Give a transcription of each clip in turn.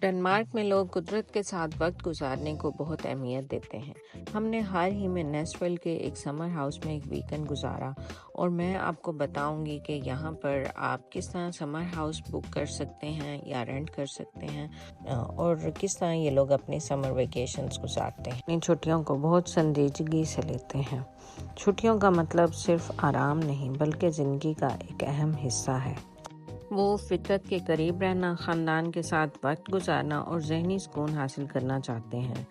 Denmark میں لوگ قدرت کے ساتھ وقت گزارنے کو بہت اہمیت دیتے ہیں۔ ہم نے حال ہی میں نیسول کے ایک سمر ہاؤس میں ایک ویکنڈ گزارا اور میں آپ کو بتاؤں گی کہ یہاں پر آپ کس طرح سمر ہاؤس بک کر سکتے ہیں یا رینٹ کر سکتے ہیں اور کس طرح یہ لوگ اپنی سمر ویکیشنز گزارتے ہیں۔ ان چھٹیوں کو بہت سنجیدگی سے لیتے ہیں۔ چھٹیوں کا مطلب صرف آرام نہیں بلکہ زندگی کا ایک اہم حصہ ہے۔ وہ فطرت کے قریب رہنا، خاندان کے ساتھ وقت گزارنا اور ذہنی سکون حاصل کرنا چاہتے ہیں۔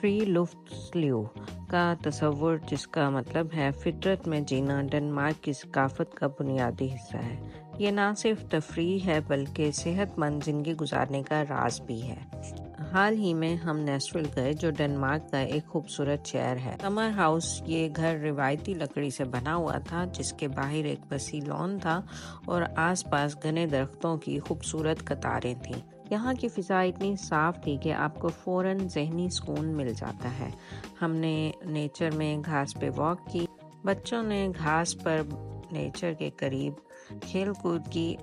فری لفٹسلیو کا تصور، جس کا مطلب ہے فطرت میں جینا، ڈنمارک کی ثقافت کا بنیادی حصہ ہے۔ یہ نہ صرف تفریح ہے بلکہ صحت مند زندگی گزارنے کا راز بھی ہے۔ حال ہی میں ہم نیسول گئے جو ڈنمارک کا ایک خوبصورت شہر ہے۔ سمر ہاؤس یہ گھر روایتی لکڑی سے بنا ہوا تھا جس کے باہر ایک وسیع لان تھا اور آس پاس گھنے درختوں کی خوبصورت قطاریں تھیں۔ یہاں کی فضا اتنی صاف تھی کہ آپ کو فوراً ذہنی سکون مل جاتا ہے۔ ہم نے نیچر میں گھاس پہ واک کی، بچوں نے گھاس پر نیچر کے قریب کھیل کود کی۔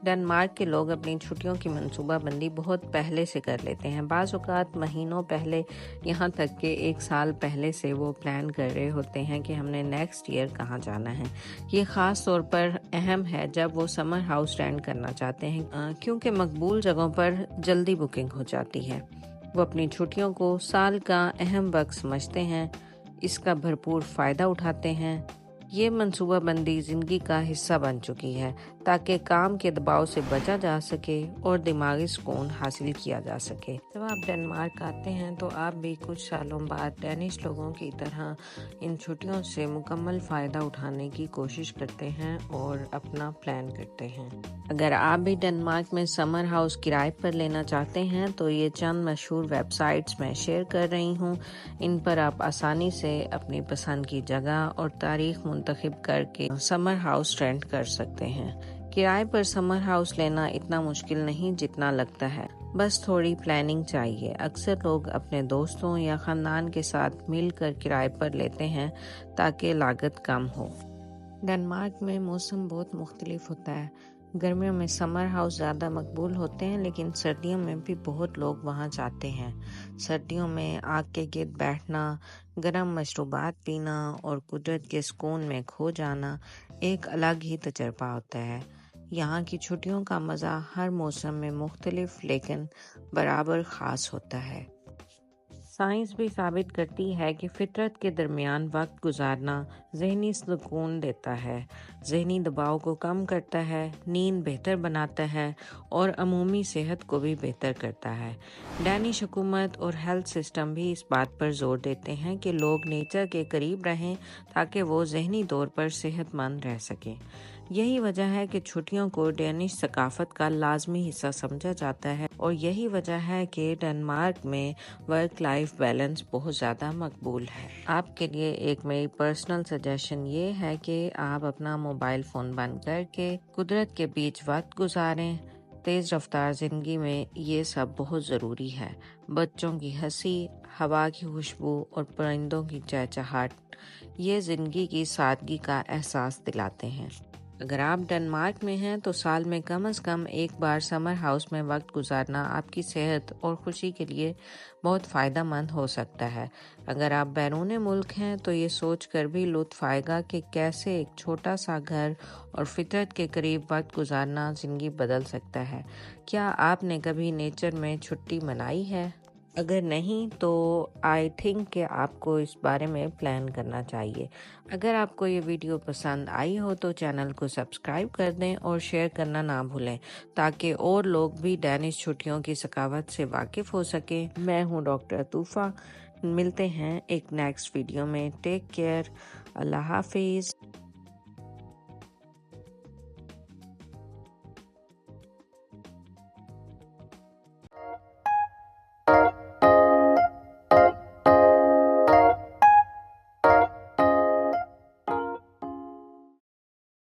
ڈنمارک کے لوگ اپنی چھٹیوں کی منصوبہ بندی بہت پہلے سے کر لیتے ہیں، بعض اوقات مہینوں پہلے، یہاں تک کہ ایک سال پہلے سے وہ پلان کر رہے ہوتے ہیں کہ ہم نے نیکسٹ ایئر کہاں جانا ہے۔ یہ خاص طور پر اہم ہے جب وہ سمر ہاؤس رینٹ کرنا چاہتے ہیں کیونکہ مقبول جگہوں پر جلدی بکنگ ہو جاتی ہے۔ وہ اپنی چھٹیوں کو سال کا اہم وقت سمجھتے ہیں، اس کا بھرپور فائدہ اٹھاتے ہیں۔ یہ منصوبہ بندی زندگی کا حصہ بن چکی ہے تاکہ کام کے دباؤ سے بچا جا سکے اور دماغی سکون حاصل کیا جا سکے۔ جب آپ ڈنمارک آتے ہیں تو آپ بھی کچھ سالوں بعد ڈینش لوگوں کی طرح ان چھٹیوں سے مکمل فائدہ اٹھانے کی کوشش کرتے ہیں اور اپنا پلان کرتے ہیں۔ اگر آپ بھی ڈنمارک میں سمر ہاؤس کرائے پر لینا چاہتے ہیں تو یہ چند مشہور ویب سائٹس میں شیئر کر رہی ہوں۔ ان پر آپ آسانی سے اپنی پسند کی جگہ اور تاریخ منتخب کر کے سمر ہاؤس رینٹ کر سکتے ہیں۔ کرائے پر سمر ہاؤس لینا اتنا مشکل نہیں جتنا لگتا ہے، بس تھوڑی پلاننگ چاہیے۔ اکثر لوگ اپنے دوستوں یا خاندان کے ساتھ مل کر کرائے پر لیتے ہیں تاکہ لاگت کم ہو۔ ڈنمارک میں موسم بہت مختلف ہوتا ہے۔ گرمیوں میں سمر ہاؤس زیادہ مقبول ہوتے ہیں لیکن سردیوں میں بھی بہت لوگ وہاں جاتے ہیں۔ سردیوں میں آگ کے گرد بیٹھنا، گرم مشروبات پینا اور قدرت کے سکون میں کھو جانا ایک الگ ہی تجربہ ہوتا ہے۔ یہاں کی چھٹیوں کا مزہ ہر موسم میں مختلف لیکن برابر خاص ہوتا ہے۔ سائنس بھی ثابت کرتی ہے کہ فطرت کے درمیان وقت گزارنا ذہنی سکون دیتا ہے، ذہنی دباؤ کو کم کرتا ہے، نیند بہتر بناتا ہے اور عمومی صحت کو بھی بہتر کرتا ہے۔ ڈینش حکومت اور ہیلتھ سسٹم بھی اس بات پر زور دیتے ہیں کہ لوگ نیچر کے قریب رہیں تاکہ وہ ذہنی طور پر صحت مند رہ سکیں۔ یہی وجہ ہے کہ چھٹیوں کو ڈینش ثقافت کا لازمی حصہ سمجھا جاتا ہے اور یہی وجہ ہے کہ ڈنمارک میں ورک لائف بیلنس بہت زیادہ مقبول ہے۔ آپ کے لیے ایک میری پرسنل سجیشن یہ ہے کہ آپ اپنا موبائل فون بند کر کے قدرت کے بیچ وقت گزاریں۔ تیز رفتار زندگی میں یہ سب بہت ضروری ہے۔ بچوں کی ہنسی، ہوا کی خوشبو اور پرندوں کی چہچہاہٹ یہ زندگی کی سادگی کا احساس دلاتے ہیں۔ اگر آپ ڈنمارک میں ہیں تو سال میں کم از کم ایک بار سمر ہاؤس میں وقت گزارنا آپ کی صحت اور خوشی کے لیے بہت فائدہ مند ہو سکتا ہے۔ اگر آپ بیرون ملک ہیں تو یہ سوچ کر بھی لطف آئے گا کہ کیسے ایک چھوٹا سا گھر اور فطرت کے قریب وقت گزارنا زندگی بدل سکتا ہے۔ کیا آپ نے کبھی نیچر میں چھٹی منائی ہے؟ اگر نہیں تو آئی تھنک کہ آپ کو اس بارے میں پلان کرنا چاہیے۔ اگر آپ کو یہ ویڈیو پسند آئی ہو تو چینل کو سبسکرائب کر دیں اور شیئر کرنا نہ بھولیں تاکہ اور لوگ بھی ڈینش چھٹیوں کی ثقافت سے واقف ہو سکیں۔ میں ہوں ڈاکٹر عطوفہ، ملتے ہیں ایک نیکسٹ ویڈیو میں۔ ٹیک کیئر، اللہ حافظ۔